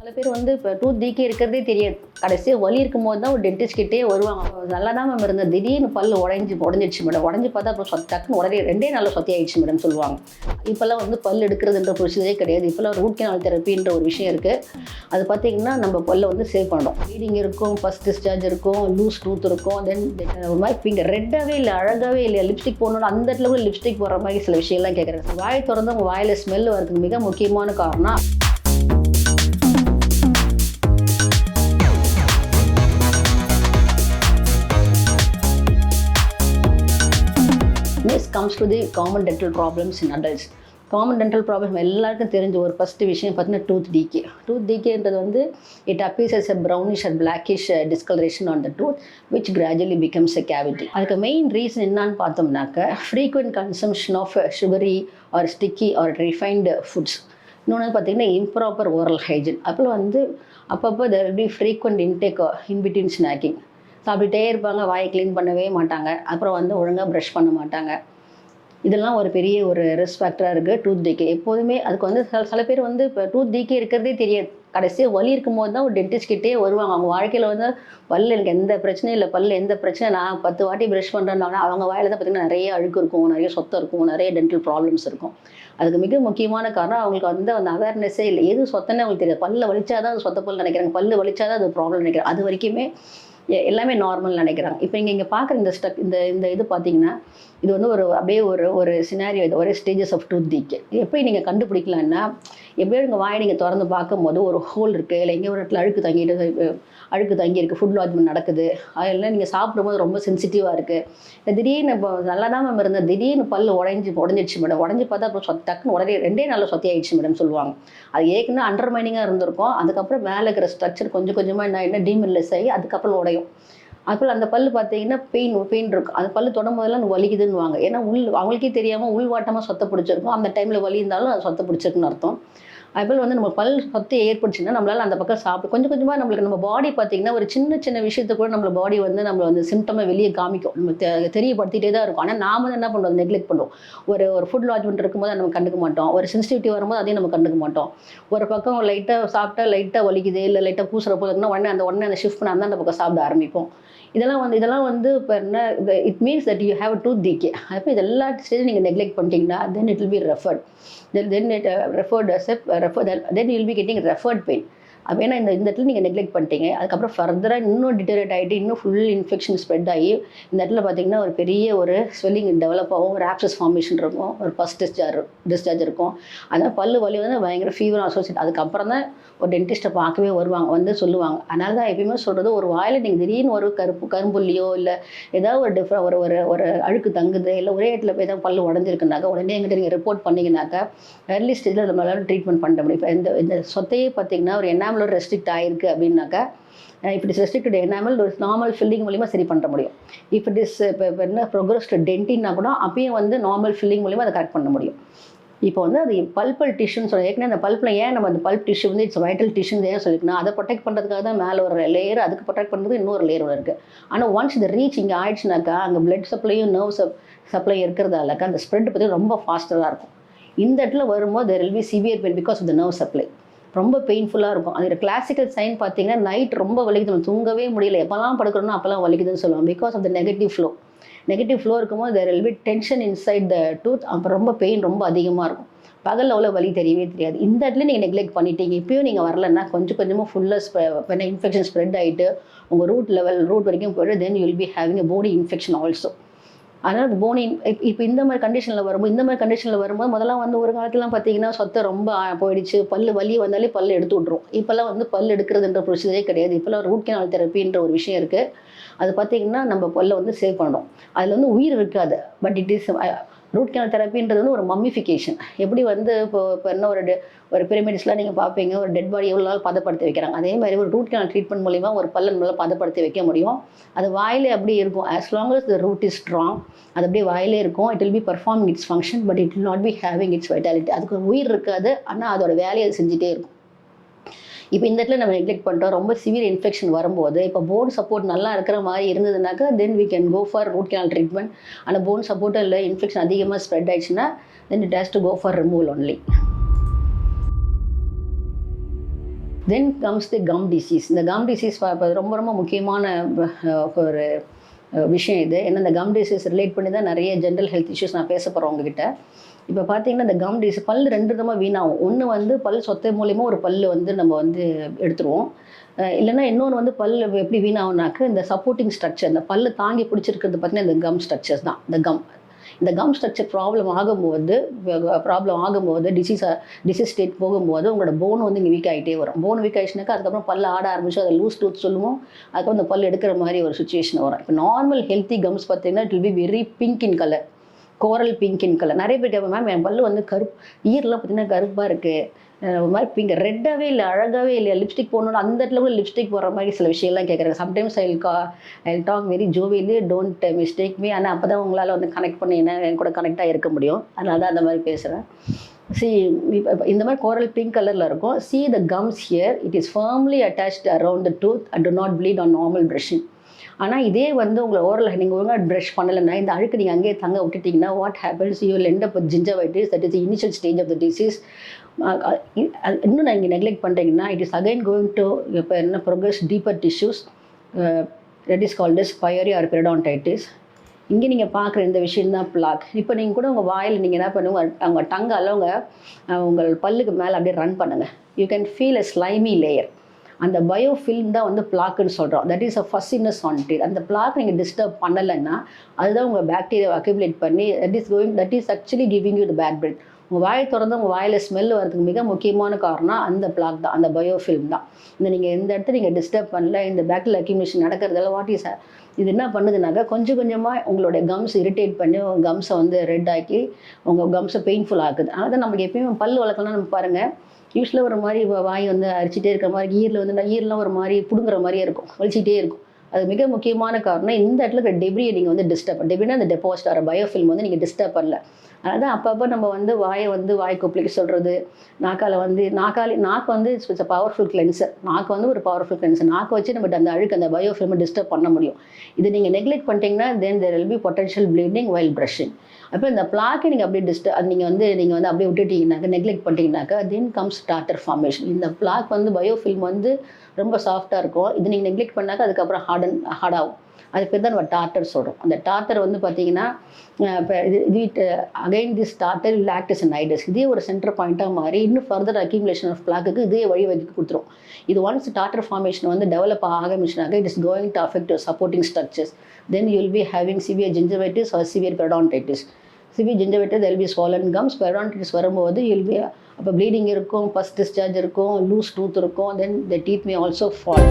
சில பேர் வந்து இப்போ டூத் டீக்கே இருக்கிறதே தெரியாது. கடைசியாக வலி இருக்கும்போது தான் ஒரு டென்டிஸ்ட் கிட்டே வருவாங்க. நல்லா தான் மேம் இருந்தது, திடீர்னு பல் உடஞ்சிடுச்சு மேடம். உடஞ்சி பார்த்தா அப்புறம் டக்குன்னு உடனே 2 நாளில் சொத்தி ஆயிடுச்சு மேடம் சொல்லுவாங்க. இப்போல்லாம் வந்து பல் எடுக்கிறதுன்ற ப்ரொசீஜரே கிடையாது. இப்போல்லாம் ரூட் கேனல் தெரப்பின்ற ஒரு விஷயம் இருக்குது. அது பார்த்திங்கன்னா நம்ம பல்லை வந்து சேவ் பண்ணுறோம். ப்ளீடிங் இருக்கும், ஃபஸ்ட் டிஸ்சார்ஜ் இருக்கும், லூஸ் டூத் இருக்கும். தென் ஒரு மாதிரி இங்கே ரெட்டாகவே இல்லை, அழகாகவே இல்லை, லிப்ஸ்டிக் போடணும் அந்த இடத்துல கூட லிப்ஸ்டிக் போடுற மாதிரி சில விஷயம்லாம் கேட்குறாங்க. வாய் திறந்து உங்கள் வாயில் ஸ்மெல் வரதுக்கு மிக முக்கியமான காரணம் This comes to the common dental problems in adults. Common dental problem எல்லாருக்கும் தெரிஞ்ச ஒரு ஃபஸ்ட்டு விஷயம் பார்த்தீங்கன்னா டூத் டீகே. டூத் டீகேன்றது வந்து it appears as a brownish or blackish discoloration on the tooth which gradually becomes a cavity. அதுக்கு main reason என்னன்னு பார்த்தோம்னாக்க frequent consumption of sugary or sticky or refined foods. இன்னொன்று பார்த்தீங்கன்னா improper oral hygiene. அப்புறம் வந்து அப்பப்போ there will be frequent intake in between snacking. சாப்பிட்டுட்டே இருப்பாங்க, வாயை க்ளீன் பண்ணவே மாட்டாங்க, அப்புறம் வந்து ஒழுங்காக ப்ரஷ் பண்ண மாட்டாங்க. இதெல்லாம் ஒரு பெரிய ஒரு ரிஸ்க் ஃபேக்டராக இருக்குது டூத் டீகே. எப்போதுமே அதுக்கு வந்து சில பேர் வந்து இப்போ டூத் டீகே இருக்கிறதே தெரியாது. கடைசியாக வலி இருக்கும்போது தான் ஒரு டென்டிஸ்ட் கிட்டே வருவாங்க. அவங்க வாழ்க்கையில் வந்து பல் எனக்கு எந்த பிரச்சனையும் இல்லை, பல் எந்த பிரச்சனை நான் 10 வாட்டி ப்ரஷ் பண்ணுறேன்னா அவங்க வாயில் தான் பார்த்திங்கன்னா நிறைய அழுக்கு இருக்கும், நிறைய சொத்தம் இருக்கும், நிறைய டென்டல் ப்ராப்ளம்ஸ் இருக்கும். அதுக்கு மிக முக்கியமான காரணம் அவங்களுக்கு வந்து அந்த அவேர்னஸே இல்லை. எது சொத்தனே அவங்களுக்கு தெரியாது. பல்ல வலிச்சாதான் அது சொத்த பல் நினைக்கிறாங்க, பல் வலிச்சாதான் அது ப்ராப்ளம் நினைக்கிறாங்க. அது வரைக்குமே எல்லாமே நார்மல் நினைக்கிறாங்க. இப்போ இங்கே பார்க்குற இந்த இந்த இது பார்த்தீங்கன்னா இது வந்து அப்படியே ஒரு சினாரியோ, இது ஒரே ஸ்டேஜஸ் ஆஃப் டூத் டீகே. எப்படி நீங்கள் கண்டுபிடிக்கலான்னா, எப்படியோ உங்கள் வாயை நீங்கள் திறந்து பார்க்கும்போது ஒரு ஹோல் இருக்குது, இல்லை எங்கே ஒரு இடத்துல அழுக்கு தங்கியிருக்கு, ஃபுட் லாட்ஜ்மெண்ட் நடக்குது, அதெல்லாம் நீங்கள் சாப்பிடும்போது ரொம்ப சென்சிட்டிவாக இருக்குது. திடீர்னு இப்போ நல்லா தான் மேம் இருந்தது, திடீர்னு பல் உடஞ்சிடுச்சு மேடம். உடஞ்சி பார்த்தா அப்புறம் டக்குன்னு உடனே 2 நாளில் சொத்தி ஆயிடுச்சு மேடம் சொல்லுவாங்க. அது ஏற்கனவே அண்டர்மைனிங்காக இருந்திருக்கும். அதுக்கப்புறம் மேலே இருக்கிற ஸ்ட்ரக்சர் கொஞ்சம் கொஞ்சமாக என்ன டீமில்லஸ் ஆகி அதுக்கப்புறம் உடையும். அதுக்குள்ள அந்த பல் பார்த்தீங்கன்னா பெயின் இருக்கும். அந்த பல் தொடும் போதெல்லாம் வலிக்குதுன்னுவாங்க. ஏன்னா அவங்களுக்கே தெரியாமல் உள்வாட்டமாக சொத்தை பிடிச்சிருக்கும். அந்த டைமில் வலி இருந்தாலும் அது சொத்தை பிடிச்சிருக்குன்னு அர்த்தம். அதுபோல் வந்து நம்ம பல் சொத்தை ஏற்படுச்சுன்னா நம்மளால் அந்த பக்கம் சாப்பிட்டு கொஞ்சம் கொஞ்சமாக நம்மளுக்கு நம்ம பாடி பார்த்திங்கன்னா ஒரு சின்ன விஷயத்தை கூட நம்ம பாடி வந்து நம்மளை வந்து சிம்டமை வெளியே காமிக்கும். நம்ம தெரியப்படுத்திகிட்டே தான் இருக்கும். ஆனால் நாம என்ன பண்ணுறோம், நெக்லெக்ட் பண்ணுவோம். ஒரு ஃபுட் லாட்ஜ்மெண்ட் இருக்கும்போது நம்ம கண்டுக்க மாட்டோம். ஒரு சென்சிட்டிவிட்டி வரும்போது அதையும் நம்ம கண்டுக்க மாட்டோம். ஒரு பக்கம் லைட்டாக சாப்பிட்டா லைட்டாக வலிக்குது, இல்லை லைட்டாக பூசுகிற போதுன்னா உடனே அந்த ஷிஃப்ட் பண்ணால் தான் அந்த பக்கம் சாப்பிட ஆரம்பிப்போம். இதெல்லாம் வந்து இப்போ என்ன, it means that you have a tooth decay. அப்போ இது எல்லா ஸ்டேஜும் நீங்கள் நெக்லெக்ட் பண்ணிட்டீங்கன்னா then it will B referred. Then you will be getting referred pain. அப்போ ஏன்னா இந்த இடத்துல நீங்கள் நெக்லெக்ட் பண்ணிட்டீங்க. அதுக்கப்புறம் ஃபர்தராக இன்னும் டிட்டரேட் ஆகிட்டு இன்னும் ஃபுல் இன்ஃபெக்ஷன் ஸ்ப்ரெட் ஆகி இந்த இடத்துல பார்த்திங்கன்னா ஒரு பெரிய ஒரு ஸ்வெல்லிங் டெவலப் ஆகும், ஒரு ஆப்சஸ் ஃபார்மேஷன் இருக்கும், ஒரு ஃபஸ்ட் டிஸ்சார்ஜ் இருக்கும். அதனால் பல்லு வலி வந்து பயங்கர ஃபீவர் அசோசியேட். அதுக்கப்புறம் தான் ஒரு டென்டிஸ்ட்டை பார்க்கவே வருவாங்க, வந்து சொல்லுவாங்க. அதனால தான் எப்பயுமே சொல்கிறது, ஒரு வாயில் நீங்கள் திடீர்னு ஒரு கரும்புள்ளியோ இல்லை ஏதாவது ஒரு அழுக்கு தங்குது, இல்லை ஒரே இடத்துல போய் தான் பல்லு உடஞ்சிருக்குனாக்கா உடனே எங்கிட்ட நீங்கள் ரிப்போர்ட் பண்ணிங்கனாக்கா ஏர்லி ஸ்டேஜில் நம்மளால ட்ரீட்மெண்ட் பண்ண முடியும். இப்போ இந்த சொத்தையே பார்த்திங்கன்னா ஒரு எனாமல் ரெஸ்ட்ரிக்ட் ஆகிருக்கு அப்படின்னாக்கா, இப்போ இட்ஸ் ரெஸ்ட்ரிக்டட் எனாமல் ஒரு நார்மல் ஃபில்லிங் மூலிமா சரி பண்ண முடியும். இப்போ இப்போ என்ன ப்ரோக்ரஸ்ட் டென்டின்னா கூட அப்பயும் வந்து நார்மல் ஃபில்லிங் மூலிமா அதை கரெக்ட் பண்ண முடியும். இப்போ வந்து அது பல்பல் டிஷ்யூன்னு சொல்ல, ஏற்கனவே அந்த பல்பில் ஏன் நம்ம அந்த பல்ப் டிஷ்யூ வந்து இட்ஸ் வைட்டல் டிஷ்யூன்னு ஏன் சொல்லிக்கணும், அதை ப்ரொடெக்ட் பண்ணுறதுக்காக தான் மேலே ஒரு லேயர், அதுக்கு ப்ரொடெக்ட் பண்ணுறதுக்கு இன்னொரு லேயர் இருக்குது. ஆனால் ஒன்ஸ் இந்த ரீச் இங்கே ஆயிடுச்சுனாக்கா அங்கே பிளட் சப்ளையும் நர்வ் சப்ளை இருக்கிறதாலக்கா அந்த ஸ்ப்ரெட் பற்றி ரொம்ப ஃபாஸ்ட்டாக இருக்கும். இந்த இடத்துல வரும்போது there will be severe pain because of the nerve supply. ரொம்ப பெயின்ஃபுல்லாக இருக்கும். அது கிளாசிக்கல் சைன் பார்த்தீங்கன்னா நைட் ரொம்ப வலிக்குது, நம்ம தூங்கவே முடியல, எப்போல்லாம் படுக்கிறோன்னா அப்போல்லாம் வலிக்குதுன்னு சொல்லுவாங்க. Because of the negative flow இருக்கும்போது there will be tension inside the tooth. அப்புறம் ரொம்ப பெயின் ரொம்ப அதிகமாக இருக்கும். பகலில் அவ்வளோ வலி தெரியவே தெரியாது. இந்த இடத்துல நீங்கள் நெக்லெக்ட் பண்ணிட்டீங்க, இப்போயும் நீங்கள் வரலன்னா கொஞ்சம் கொஞ்சமாக ஃபுல்லாக இன்ஃபெக்ஷன் ஸ்ப்ரெட் ஆகிட்டு உங்கள் ரூட் வரைக்கும் போய்ட்டு தென் you will be having a bony infection also. அதனால் போனி இப்போ இந்த மாதிரி கண்டிஷனில் வரும்போது முதல்லாம் வந்து ஒரு காலத்துலாம் பார்த்தீங்கன்னா சொத்தை ரொம்ப போயிடுச்சு, வலி வந்தாலே பல் எடுத்து விட்ருவோம். இப்போல்லாம் வந்து பல் எடுக்கிறதுன்ற ப்ரொசீஜரே கிடையாது. இப்போல்லாம் ரூட் கேனல் தெரப்பின்ற ஒரு விஷயம் இருக்குது. அது பார்த்திங்கன்னா நம்ம பல்லை வந்து சேவ் பண்ணுறோம். அதில் வந்து உயிர் இருக்காது, but it is root canal தெரப்பின்றது வந்து ஒரு மம்மிஃபிகேஷன். எப்படி வந்து இப்போ என்ன ஒரு பிரமிட்ஸ்லாம் நீங்கள் பார்ப்பீங்க, ஒரு டெட் பாடி எவ்வளோ நாள் பதப்படுத்தி வைக்கிறாங்க. அதே மாதிரி ஒரு ரூட் கேனல் ட்ரீட்மெண்ட் மூலிமா ஒரு பல்லை நல்லா பதப்படுத்தி வைக்க முடியும். அது வாயிலே அப்படியே இருக்கும். As long as the root is strong, அது அப்படியே வாயிலே இருக்கும். It will B performing it's function, but it will not be having it's vitality. அதுக்கு உயிர் இருக்காது, ஆனால் அதோட வேலையை அது செஞ்சுட்டே இருக்கும். இப்போ இந்த இடத்துல நம்ம நெக்லெக்ட் பண்ணிட்டோம். ரொம்ப சிவியர் இன்ஃபெக்ஷன் வரும்போது இப்போ போன் சப்போர்ட் நல்லா இருக்கிற மாதிரி இருந்ததுனாக்கா தென் we can go for root canal treatment. ஆனால் போன் சப்போர்ட்டும் இல்லை, இன்ஃபெக்ஷன் அதிகமாக ஸ்ப்ரெட் ஆயிடுச்சுன்னா then it has to go for removal only. Then comes the gum disease. இந்த கம் டிசீஸ் ரொம்ப ரொம்ப முக்கியமான ஒரு விஷயம் இது. ஏன்னா இந்த கம் டிசீஸ் ரிலேட் பண்ணி தான் நிறைய ஜென்ரல் ஹெல்த் இஷ்யூஸ் நான் பேச போகிறேன் உங்ககிட்ட. இப்போ பார்த்தீங்கன்னா இந்த கம் டிசீஸ் பல் 2 விதமாக வீணாகும். ஒன்று வந்து பல் சொத்தை மூலிமா ஒரு பல் வந்து நம்ம வந்து எடுத்துருவோம். இல்லைன்னா இன்னொன்று வந்து பல் எப்படி வீணாகும்னாக்க இந்த சப்போர்ட்டிங் ஸ்ட்ரக்சர், இந்த பல் தாங்கி பிடிச்சிருக்கிறது பார்த்தீங்கன்னா இந்த கம் ஸ்ட்ரக்சர்ஸ் தான். இந்த கம் ஸ்ட்ரக்சர் ப்ராப்ளம் ஆகும்போது டிசீஸ் ஸ்டேட் போகும்போது உங்களோட போன் வந்து இங்கே வீக் ஆகிட்டே வரும். போன் வீக் ஆகிடுச்சுனாக்கா அதுக்கப்புறம் பல் ஆட ஆரம்பிச்சு அதை லூஸ் டூத் சொல்லுவோம். அதுக்கப்புறம் அந்த பல் எடுக்கிற மாதிரி ஒரு சுச்சுவேஷன் வரும். இப்போ நார்மல் ஹெல்த்தி கம்ஸ் பார்த்தீங்கன்னா it will be very pink in colour, coral pink in colour. நிறைய பேர் கேட்பேன், மேம் என் பல்லு வந்து ஈரெலாம் பார்த்தீங்கன்னா கருப்பாக இருக்குது, ஒரு மாதிரி பிங்க் ரெட்டாகவே இல்லை, அழகாகவே இல்லையா, லிப்ஸ்டிக் போடணும் அந்த இடத்துல கூட லிப்ஸ்டிக் போடுற மாதிரி சில விஷயம்லாம் கேட்குறாங்க. Sometimes I talk very jovially, don't mistake me. ஆனால் அப்போ தான் உங்களால் வந்து கனெக்ட் பண்ணி என் கூட கனெக்டாக இருக்க முடியும். அதனால தான் அந்த மாதிரி பேசுகிறேன். இந்த மாதிரி கோரல் பிங்க் கலரில் இருக்கும். See the gums here, it is firmly attached around the tooth and do not bleed on normal brushing. ஆனால் இதே வந்து உங்களை ஓரல் நீங்கள் ஒழுங்காக ப்ரஷ் பண்ணலைன்னா இந்த அழுக்கு நீங்கள் அங்கேயே தங்க விட்டுட்டிங்கன்னா what happens, you will end up with gingivitis. That is the initial stage of the disease. இன்னும் நீங்கள் நெக்லெக்ட் பண்ணுறீங்கன்னா it is again going to இப்போ என்ன progress deeper tissues, that is called as pyoria or periodontitis. இங்கே நீங்கள் பார்க்குற இந்த விஷயந்தான் பிளாக். இப்போ நீங்கள் கூட உங்கள் வாயில் நீங்கள் என்ன பண்ணுங்க, அவங்க டங்கால் உங்கள் பல்லுக்கு மேலே அப்படியே ரன் பண்ணுங்கள். You can feel a slimy layer. அந்த பயோஃபில்ம் தான் வந்து பிளாக்குன்னு சொல்கிறோம். That is a fuzziness on teeth. அந்த பிளாக் நீங்கள் டிஸ்டர்ப் பண்ணலைன்னா அதுதான் உங்கள் பாக்டீரியா அக்யூமுலேட் பண்ணி that is actually giving you the bad breath. உங்கள் வாயை திறந்து உங்கள் வாயில் ஸ்மெல் வரதுக்கு மிக முக்கியமான காரணம் அந்த பிளாக் தான், அந்த பயோஃபில்ம் தான். நீங்கள் எந்த இடத்துல நீங்கள் டிஸ்டர்ப் பண்ணல, இந்த பாக்டீரியல் அக்யூமுலேஷன் நடக்கிறதால வாட் இஸ் இது என்ன பண்ணுதுனாக்கா கொஞ்சம் கொஞ்சமாக உங்களுடைய கம்ஸ் இரிட்டேட் பண்ணி உங்கள் கம்ஸை வந்து ரெட் ஆக்கி உங்கள் கம்ஸை பெயின்ஃபுல் ஆக்குது. அதனால் தான் நமக்கு எப்பயுமே பல் வளர்க்கலாம் நம்ம பாருங்கள், யூஸ்வலாக ஒரு மாதிரி வாய் வந்து அரிச்சிட்டே இருக்கிற மாதிரி, ஈரெலாம் ஒரு மாதிரி பிடுங்குற மாதிரியே இருக்கும், வலிச்சிக்கிட்டே இருக்கும். அது மிக முக்கியமான காரணம் இந்த இடத்துல இருக்கிற டெப்ரியை நீங்கள் வந்து டெப்ரினா அந்த டெபாசிட் ஆகிற பயோஃபில்ம் வந்து நீங்கள் டிஸ்டர்ப் பண்ணல. அதனால் தான் அப்பப்போ நம்ம வந்து வாய் கொப்பளிக்க சொல்கிறது, நாக்கு வந்து இட்ஸ் அ பவர்ஃபுல் கிளென்சர். நாக்கு வந்து ஒரு பவர்ஃபுல் கிளென்சர். நாக்கு வச்சு நம்ம அந்த அழுக்கு அந்த பயோஃபில்மை டிஸ்டர்ப் பண்ண முடியும். இது நீங்கள் நெக்லெக்ட் பண்ணிட்டீங்கன்னா then there will be potential bleeding while brushing. அப்போ இந்த பிளாக்கை நீங்கள் அப்படியே நீங்கள் வந்து அப்படியே விட்டுட்டீங்கன்னாக்கா, நெக்லெக்ட் பண்ணிட்டீங்கன்னாக்கா தென் கம்ஸ் டார்டர் ஃபார்மேஷன். இந்த பிளாக் வந்து பயோஃபில்ம் வந்து ரொம்ப சாஃப்டாக இருக்கும். இது நீங்கள் நெக்லெக்ட் பண்ணாக்கா அதுக்கப்புறம் ஹார்டாகும். அது பேர் தான் நம்ம டார்டர் சொல்கிறோம். அந்த டார்டர் வந்து பார்த்தீங்கன்னா இப்போ again this daughter will act as an nidus. இதே ஒரு சென்டர் பாயிண்ட்டாக மாறி இன்னும் ஃபர்தர் அக்யூமுலேஷன் ஆஃப் பிளாக்குக்கு இதே வழிவகுத்து கொடுத்துரும். இது ஒன்ஸ் டார்டர் ஃபார்மேஷன் வந்து டெவலப் ஆரம்பிச்சுனாக்கா it is going to affect supporting structures. Then you will be having severe gingivitis or severe periodontitis. Severe gingivitis there will be swollen gums. periodontitis வரும்போது you will be அப்போ bleeding இருக்கும், pus discharge இருக்கும், loose tooth இருக்கும், then the teeth may also fall.